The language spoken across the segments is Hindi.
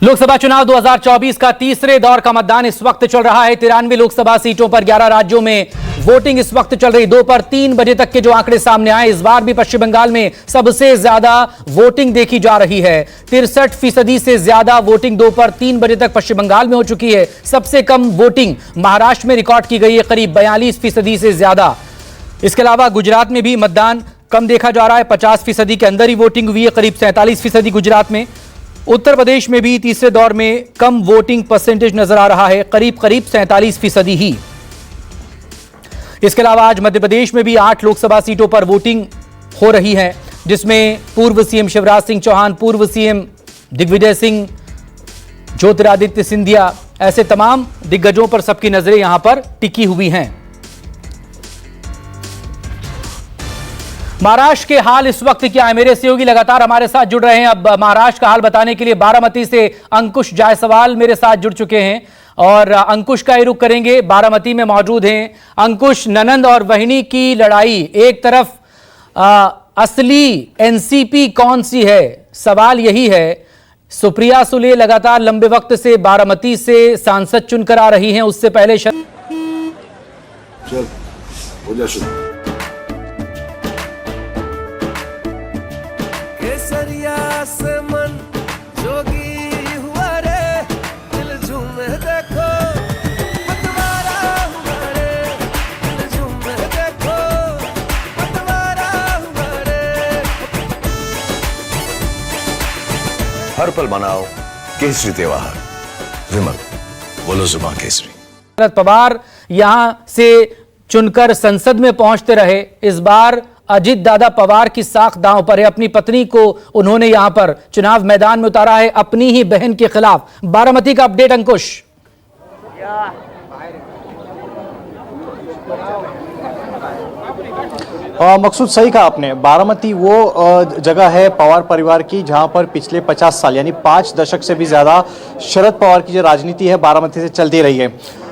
लोकसभा चुनाव 2024 का तीसरे दौर का मतदान इस वक्त चल रहा है। 93 लोकसभा सीटों पर 11 राज्यों में वोटिंग इस वक्त चल रही। दोपहर 3 बजे तक के जो आंकड़े सामने आए, इस बार भी पश्चिम बंगाल में सबसे ज्यादा वोटिंग देखी जा रही है। 63% से ज्यादा वोटिंग दोपहर 3 बजे तक पश्चिम बंगाल में हो चुकी है। सबसे कम वोटिंग महाराष्ट्र में रिकॉर्ड की गई है, करीब 42% से ज्यादा। इसके अलावा गुजरात में भी मतदान कम देखा जा रहा है, 50% के अंदर ही वोटिंग हुई है, करीब 47% गुजरात में। उत्तर प्रदेश में भी तीसरे दौर में कम वोटिंग परसेंटेज नजर आ रहा है, करीब 47% ही। इसके अलावा आज मध्य प्रदेश में भी 8 लोकसभा सीटों पर वोटिंग हो रही है, जिसमें पूर्व सीएम शिवराज सिंह चौहान, पूर्व सीएम दिग्विजय सिंह, ज्योतिरादित्य सिंधिया, ऐसे तमाम दिग्गजों पर सबकी नजरें यहां पर टिकी हुई हैं। महाराष्ट्र के हाल इस वक्त क्या है, मेरे सहयोगी लगातार हमारे साथ जुड़ रहे हैं। अब महाराष्ट्र का हाल बताने के लिए बारामती से अंकुश जायसवाल मेरे साथ जुड़ चुके हैं और अंकुश का ही रुख करेंगे। बारामती में मौजूद हैं अंकुश। ननंद और वहिनी की लड़ाई, एक तरफ असली एनसीपी कौन सी है, सवाल यही है। सुप्रिया सुले लगातार लंबे वक्त से बारामती से सांसद चुनकर आ रही हैं, उससे पहले मन जोगी हुआ रे, दिल झूमे देखो पतवारा हुआ रे, दिल झूमे देखो पतवारा हुआ रे। हर पल मनाओ केसरी त्योहार, विमल बोलो जुबान केसरी। शरद पवार यहां से चुनकर संसद में पहुंचते रहे, इस बार अजित दादा पवार की साख दांव पर है। अपनी पत्नी को उन्होंने यहां पर चुनाव मैदान में उतारा है, अपनी ही बहन के खिलाफ। बारामती का अपडेट अंकुश। मकसूद सही कहा आपने। बारामती वो जगह है पवार परिवार की जहां पर पिछले 50 साल यानी 5 दशक से भी ज्यादा शरद पवार की जो राजनीति है बारामती से चलती रही है।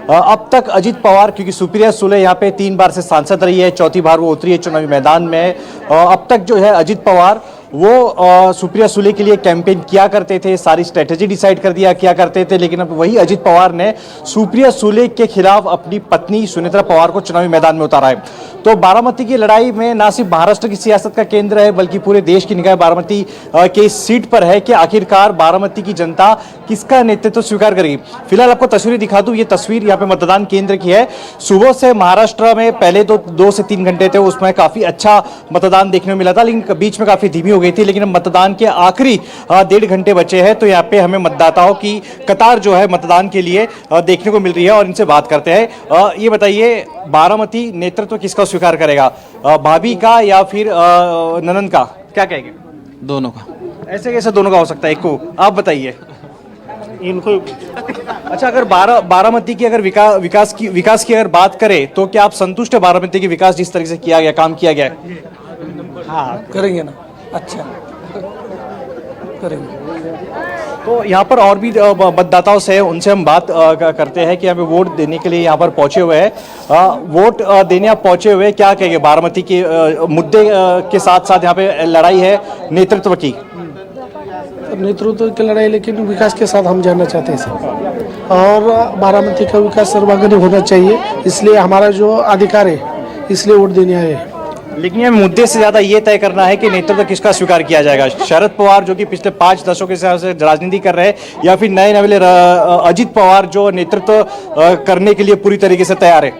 अब तक अजित पवार, क्योंकि सुप्रिया सुले यहाँ पे 3 बार से सांसद रही है, 4थी बार वो उतरी है चुनावी मैदान में। अब तक जो है अजित पवार वो सुप्रिया सुले के लिए कैंपेन किया करते थे, सारी स्ट्रेटेजी डिसाइड कर दिया किया करते थे, लेकिन अब वही अजित पवार ने सुप्रिया सुले के खिलाफ अपनी पत्नी सुनेत्रा पवार को चुनावी मैदान में उतारा है। तो बारामती की लड़ाई में ना सिर्फ महाराष्ट्र की सियासत का केंद्र है, बल्कि पूरे देश की निगाह बारामती के इस सीट पर है कि आखिरकार बारामती की जनता किसका नेतृत्व स्वीकार करेगी। फिलहाल आपको तस्वीरें दिखा दूं, ये तस्वीर यहाँ पे मतदान केंद्र की है। सुबह से महाराष्ट्र में पहले तो 2 से 3 घंटे थे, उसमें काफी अच्छा मतदान देखने को मिला था, लेकिन बीच में काफी धीमी हो गई थी। लेकिन मतदान के आखिरी 1.5 घंटे बचे हैं, तो यहाँ पे हमें मतदाताओं की कतार जो है मतदान के लिए देखने को मिल रही है और इनसे बात करते हैं। ये बताइए, बारामती नेतृत्व किसका स्वीकार करेगा, भाभी का या फिर ननंद का, क्या कहेंगे? दोनों का। ऐसे कैसे दोनों का हो सकता है, एक को आप बताइए। इनको अच्छा, अगर बारामती की अगर विकास की अगर बात करें तो क्या आप संतुष्ट है बारामती की विकास जिस तरीके से किया गया, काम किया गया है? हाँ करेंगे ना, अच्छा करेंगे। तो यहाँ पर और भी मतदाताओं से उनसे हम बात करते हैं कि हमें वोट देने के लिए यहाँ पर पहुंचे हुए हैं। वोट देने आप पहुंचे हुए, क्या कहेंगे बारामती के मुद्दे के साथ साथ यहाँ पे लड़ाई है नेतृत्व की? नेतृत्व की लड़ाई, लेकिन विकास के साथ हम जाना चाहते हैं सर, और बारामती का विकास सर्वांगीण होना चाहिए, इसलिए हमारा जो अधिकार है, इसलिए वोट देने आए हैं। लेकिन ये मुद्दे से ज्यादा ये तय करना है कि नेतृत्व किसका स्वीकार किया जाएगा, शरद पवार जो कि पिछले 5 दशकों से राजनीति कर रहे हैं, या फिर नए नवेले अजित पवार जो नेतृत्व करने के लिए पूरी तरीके से तैयार है?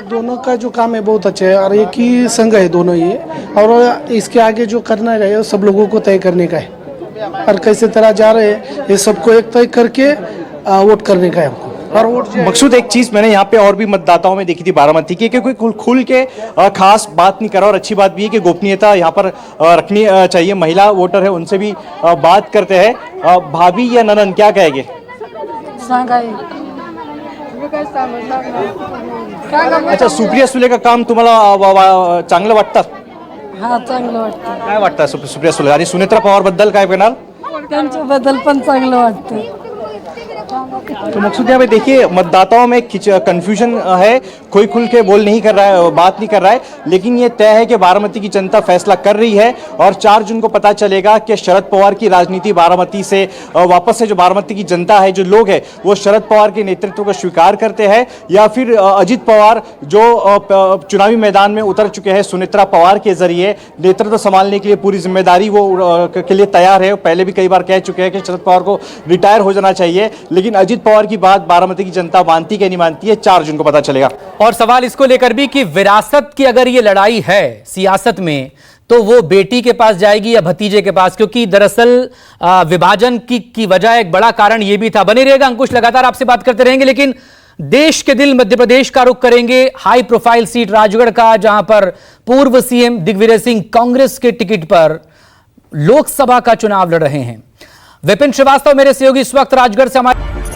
दोनों का जो काम है बहुत अच्छा है और एक ही संघ है दोनों ही, और इसके आगे जो करना है सब लोगों को तय करने का है, और कैसे तरह जा रहे हैं ये सबको एक तय करके वोट करने का है हमको। और वोट मकसूद, एक चीज मैंने यहाँ पे और भी मतदाताओं में देखी थी बारामती की कि कोई खुल के खास बात नहीं करा, और अच्छी बात भी है कि गोपनीयता यहाँ पर रखनी चाहिए। महिला वोटर है, उनसे भी बात करते हैं। भाभी या ननन, क्या कहेंगे? अच्छा, सुप्रिया सुले का काम तुम्हाला चांगलं वाटतं? हा, चांगलं वाटतं. काय वाटतं सुप्रिया सुले आणि सुनेत्रा पवार बद्दल काय म्हणाल? त्यांच्याबद्दल पण चांगलं वाटतं. तो मकसूद यहाँ पे देखिए मतदाताओं में कंफ्यूजन है, कोई खुल के बोल नहीं कर रहा है, बात नहीं कर रहा है, लेकिन ये तय है कि बारामती की जनता फैसला कर रही है और 4 जून को पता चलेगा कि शरद पवार की राजनीति बारामती से वापस से जो बारामती की जनता है, जो लोग है, वो शरद पवार के नेतृत्व को स्वीकार करते हैं या फिर अजित पवार जो चुनावी मैदान में उतर चुके हैं सुनेत्रा पवार के जरिए नेतृत्व संभालने के लिए पूरी जिम्मेदारी वो के लिए तैयार है। पहले भी कई बार कह चुके हैं कि शरद पवार को रिटायर हो जाना चाहिए, लेकिन अजित पवार की बात बारामती की जनता मानती कि नहीं मानती है, 4 जून को पता चलेगा। और सवाल इसको लेकर भी कि विरासत की अगर ये लड़ाई है सियासत में, तो वो बेटी के पास जाएगी या भतीजे के पास, क्योंकि दरअसल विभाजन की वजह एक बड़ा कारण ये भी था। बने रहेगा अंकुश, लगातार आपसे बात करते रहेंगे, लेकिन देश के दिल मध्य प्रदेश का रुख करेंगे, हाई प्रोफाइल सीट राजगढ़ का, जहां पर पूर्व सीएम दिग्विजय सिंह कांग्रेस के टिकट पर लोकसभा का चुनाव लड़ रहे हैं। विपिन श्रीवास्तव मेरे सहयोगी इस वक्त राजगढ़ से हमारे